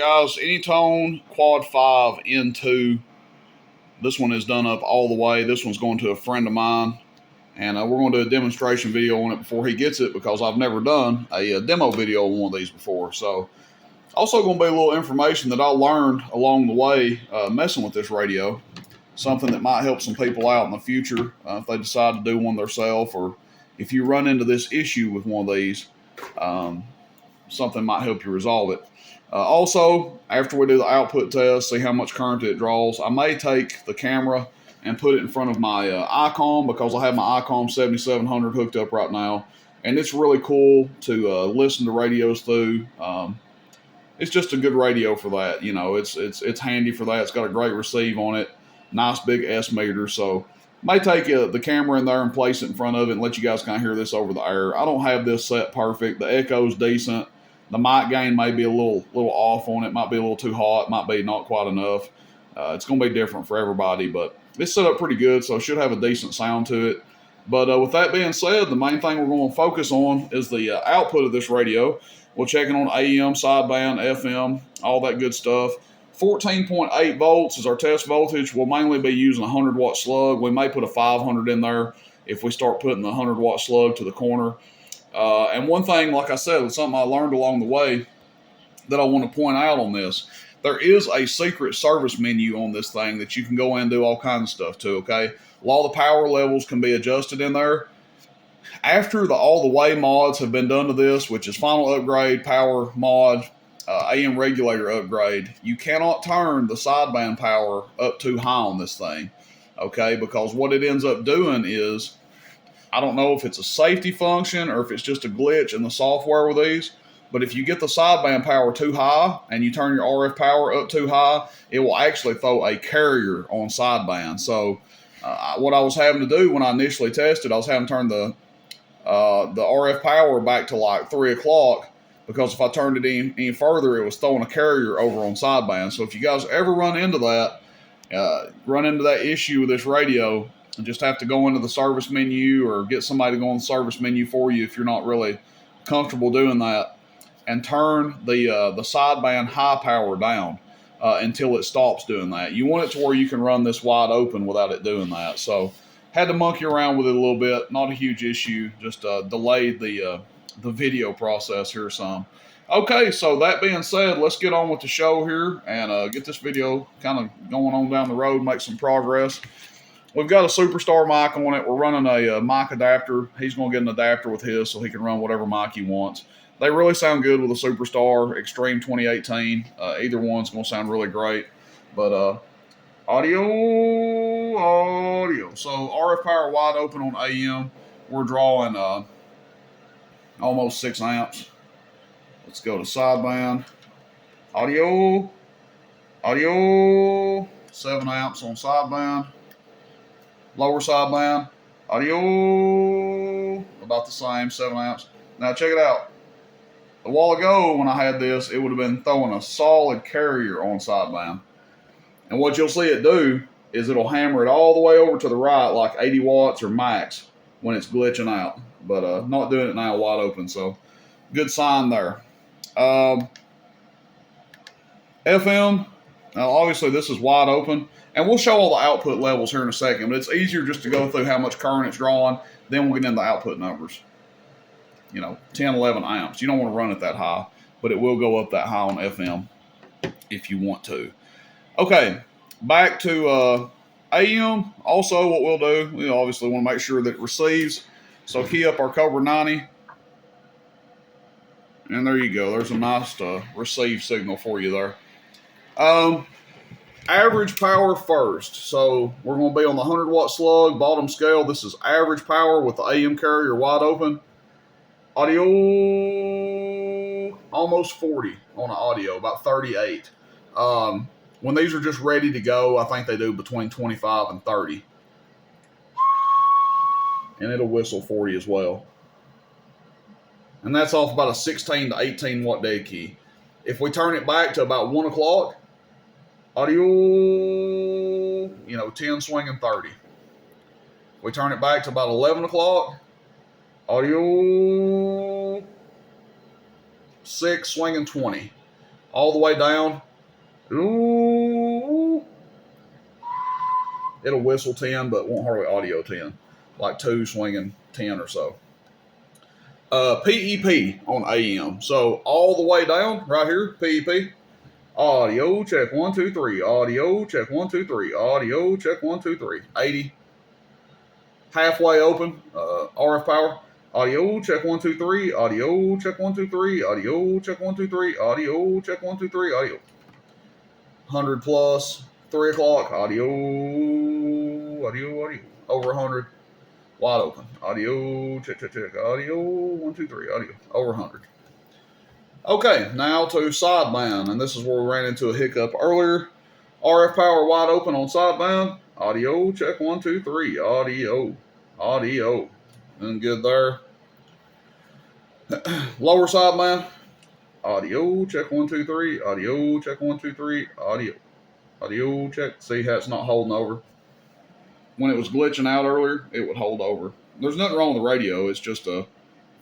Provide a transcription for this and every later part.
Guys, Anytone Quad 5 N2. This one is done up all the way. This one's going to a friend of mine, and we're going to do a demonstration video on it before he gets it, because I've never done a demo video on one of these before. So also going to be a little information that I learned along the way messing with this radio, something that might help some people out in the future if they decide to do one themselves, or if you run into this issue with one of these, something might help you resolve it. Also, after we do the output test, see how much current it draws, I may take the camera and put it in front of my ICOM, because I have my ICOM 7700 hooked up right now, and it's really cool to listen to radios through. It's just a good radio for that. You know, it's handy for that. It's got a great receive on it, nice big S meter. So may take the camera in there and place it in front of it and let you guys kind of hear this over the air. I don't have this set perfect. The echo's decent. The mic gain may be a little off on it. Might be a little too hot. Might be not quite enough. It's going to be different for everybody, but it's set up pretty good, so it should have a decent sound to it. But with that being said, the main thing we're going to focus on is the output of this radio. We'll check it on AM, sideband, FM, all that good stuff. 14.8 volts is our test voltage. We'll mainly be using a 100-watt slug. We may put a 500 in there if we start putting the 100-watt slug to the corner. And one thing, like I said, it's something I learned along the way that I want to point out on this. There is a secret service menu on this thing that you can go in and do all kinds of stuff to, okay? A lot of the power levels can be adjusted in there. After all the way mods have been done to this, which is final upgrade, power mod, AM regulator upgrade, you cannot turn the sideband power up too high on this thing, okay? Because what it ends up doing is, I don't know if it's a safety function or if it's just a glitch in the software with these, but if you get the sideband power too high and you turn your RF power up too high, it will actually throw a carrier on sideband. So what I was having to do when I initially tested, I was having to turn the RF power back to like 3 o'clock, because if I turned it any further, it was throwing a carrier over on sideband. So if you guys ever run into that issue with this radio, you just have to go into the service menu or get somebody to go on the service menu for you if you're not really comfortable doing that, and turn the sideband high power down until it stops doing that. You want it to where you can run this wide open without it doing that. So had to monkey around with it a little bit. Not a huge issue, just delayed the video process here some. Okay, so that being said, let's get on with the show here and get this video kind of going on down the road, make some progress. We've got a Superstar mic on it. We're running a mic adapter. He's going to get an adapter with his so he can run whatever mic he wants. They really sound good with a Superstar Extreme 2018. Either one's going to sound really great. But audio. So RF power wide open on AM. We're drawing almost 6 amps. Let's go to sideband. Audio. 7 amps on sideband. Lower sideband, audio, about the same, 7 amps. Now check it out. A while ago when I had this, it would have been throwing a solid carrier on sideband. And what you'll see it do is it'll hammer it all the way over to the right, like 80 watts or max, when it's glitching out. But not doing it now wide open, so good sign there. FM, now obviously this is wide open. And we'll show all the output levels here in a second, but it's easier just to go through how much current it's drawing. Then we'll get into the output numbers. 10, 11 amps. You don't want to run it that high, but it will go up that high on FM if you want to. Okay, back to AM. Also, what we'll do, we obviously want to make sure that it receives. So key up our Cobra 90. And there you go. There's a nice receive signal for you there. Average power first. So we're going to be on the 100-watt slug, bottom scale. This is average power with the AM carrier wide open. Audio, almost 40 on the audio, about 38. When these are just ready to go, I think they do between 25 and 30. And it'll whistle 40 as well. And that's off about a 16 to 18 watt dead key. If we turn it back to about 1 o'clock, audio, 10 swinging 30. We turn it back to about 11 o'clock, audio, 6 swinging 20. all the way down. Ooh. It'll whistle 10, but won't hardly audio 10. Like 2 swinging 10 or so. PEP on AM. So all the way down right here, PEP. Audio check 1 2 3. Audio check 1 2 3. Audio check 1 2 3. 80. Halfway open. RF power. Audio check 1 2 3. Audio check 1 2 3. Audio check 1 2 3. Audio check 1 2 3. Audio. 100 plus. 3 o'clock. Audio. Over 100. Wide open. Audio. Check. Audio. 1 2 3. Audio. Over 100. Okay, now to sideband, and this is where we ran into a hiccup earlier. RF power wide open on sideband. Audio check 1 2 3. Audio. And good there. Lower sideband. Audio check 1 2 3. Audio check 1 2 3. Audio check. See how it's not holding over. When it was glitching out earlier, it would hold over. There's nothing wrong with the radio. It's just a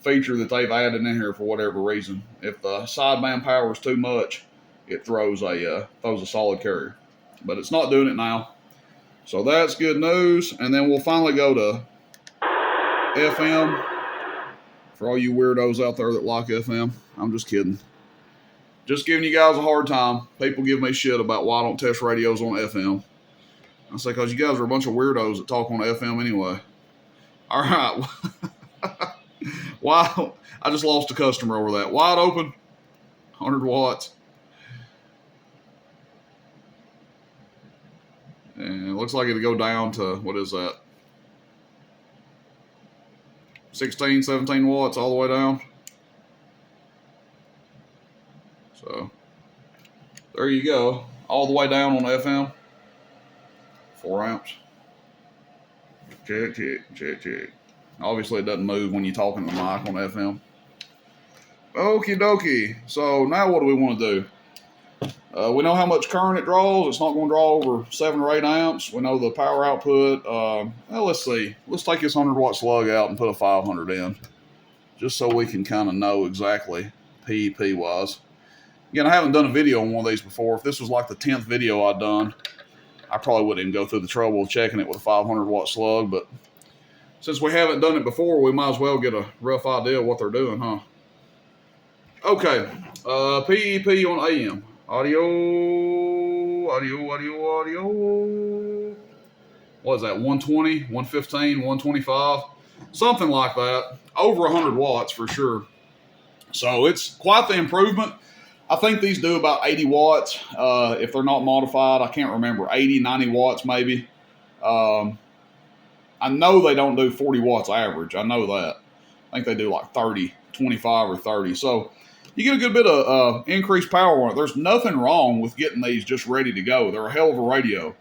feature that they've added in here for whatever reason. If the sideband power is too much, it throws a solid carrier. But it's not doing it now. So that's good news. And then we'll finally go to FM. For all you weirdos out there that like FM, I'm just kidding. Just giving you guys a hard time. People give me shit about why I don't test radios on FM. I say because you guys are a bunch of weirdos that talk on FM anyway. All right. Wow, I just lost a customer over that. Wide open, 100 watts. And it looks like it'll go down to, what is that? 16, 17 watts all the way down. So, there you go. All the way down on FM. 4 amps. Check. Obviously, it doesn't move when you're talking to the mic on FM. Okie dokie. So now what do we want to do? We know how much current it draws. It's not going to draw over 7 or 8 amps. We know the power output. Well, let's see. Let's take this 100-watt slug out and put a 500 in, just so we can kind of know exactly PEP-wise. Again, I haven't done a video on one of these before. If this was like the 10th video I'd done, I probably wouldn't even go through the trouble of checking it with a 500-watt slug, but since we haven't done it before, we might as well get a rough idea of what they're doing, huh? Okay, PEP on AM. Audio. What is that, 120, 115, 125? Something like that. Over 100 watts for sure. So it's quite the improvement. I think these do about 80 watts if they're not modified. I can't remember, 80, 90 watts maybe. I know they don't do 40 watts average. I know that. I think they do like 30, 25 or 30. So you get a good bit of increased power on it. There's nothing wrong with getting these just ready to go. They're a hell of a radio.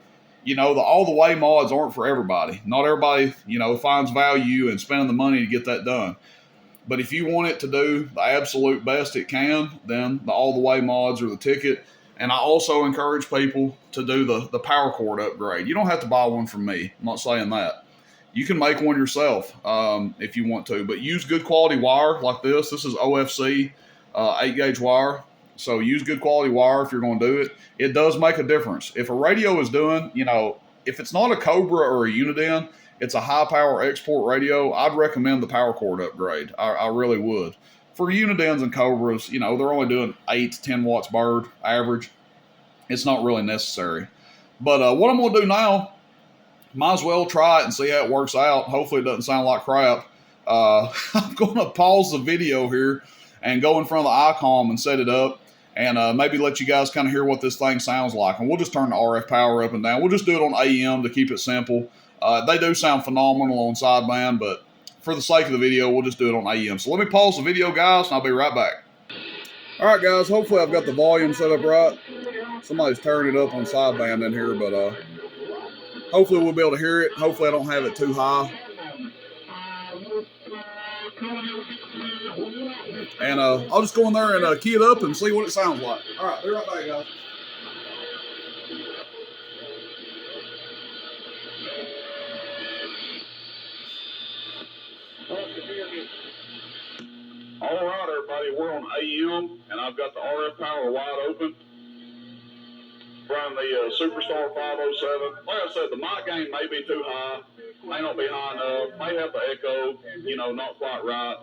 You know, the all-the-way mods aren't for everybody. Not everybody, you know, finds value in spending the money to get that done. But if you want it to do the absolute best it can, then the all-the-way mods are the ticket. And I also encourage people to do the power cord upgrade. You don't have to buy one from me. I'm not saying that. You can make one yourself if you want to, but use good quality wire like this. This is OFC 8-gauge wire, so use good quality wire if you're going to do it. It does make a difference. If a radio is doing, you know, if it's not a Cobra or a Uniden, it's a high-power export radio, I'd recommend the power cord upgrade. I really would. For Unidens and Cobras, you know, they're only doing 8 to 10 watts bird average. It's not really necessary. But what I'm going to do now, might as well try it and see how it works out. Hopefully it doesn't sound like crap. I'm going to pause the video here and go in front of the ICOM and set it up and maybe let you guys kind of hear what this thing sounds like. And we'll just turn the RF power up and down. We'll just do it on AM to keep it simple. They do sound phenomenal on sideband, but for the sake of the video, we'll just do it on AM. So let me pause the video, guys, and I'll be right back. All right, guys, hopefully I've got the volume set up right. Somebody's tearing it up on sideband in here, but hopefully we'll be able to hear it. Hopefully I don't have it too high. And I'll just go in there and key it up and see what it sounds like. All right, be right back, guys. All right, everybody, we're on AM, and I've got the RF power wide open. Running the Superstar 507. Like I said, the mic gain may be too high, may not be high enough, may have the echo, not quite right.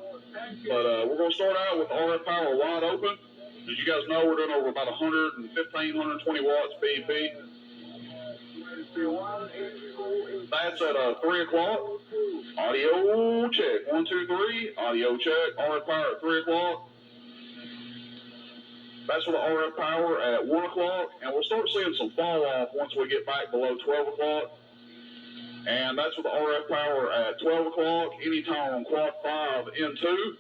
But we're going to start out with RF power wide open. As you guys know, we're doing over about 115, 120 watts PEP. That's at 3 o'clock. Audio check. 1, 2, 3. Audio check. RF power at 3 o'clock. That's with the RF power at 1 o'clock. And we'll start seeing some fall off once we get back below 12 o'clock. And that's with the RF power at 12 o'clock. Anytime on quad 5 N2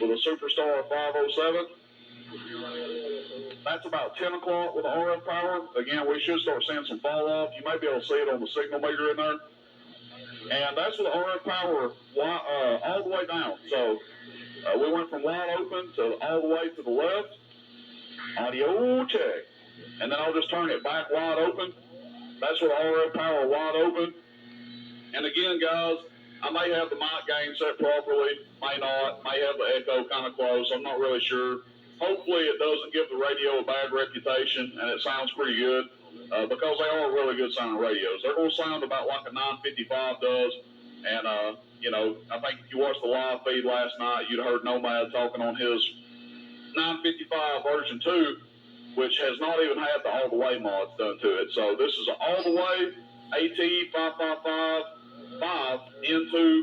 with a Superstar 507. That's about 10 o'clock with the RF power. Again, we should start seeing some fall off. You may be able to see it on the signal meter in there. And that's with the RF power all the way down. So we went from wide open to all the way to the left. Audio check. And then I'll just turn it back wide open. That's with the RF power wide open. And again, guys, I may have the mic gain set properly, may not, may have the echo kind of close. I'm not really sure. Hopefully it doesn't give the radio a bad reputation and it sounds pretty good because they are really good sounding radios. They're going to sound about like a 955 does. And, I think if you watched the live feed last night, you'd heard Nomad talking on his 955 version 2, which has not even had the all the way mods done to it. So this is an all the way AT55555n2.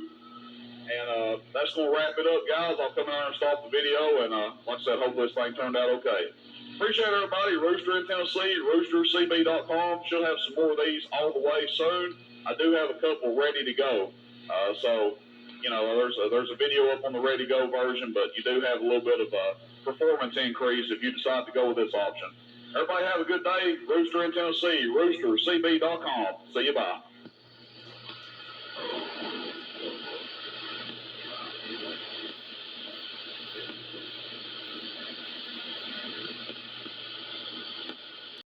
And that's going to wrap it up, guys. I'll come in there and stop the video. And like I said, hopefully this thing turned out okay. Appreciate everybody. Rooster in Tennessee, roostercb.com. She'll have some more of these all the way soon. I do have a couple ready to go. So, there's a video up on the ready to go version, but you do have a little bit of a performance increase if you decide to go with this option. Everybody have a good day. Rooster in Tennessee, roostercb.com. See you, bye.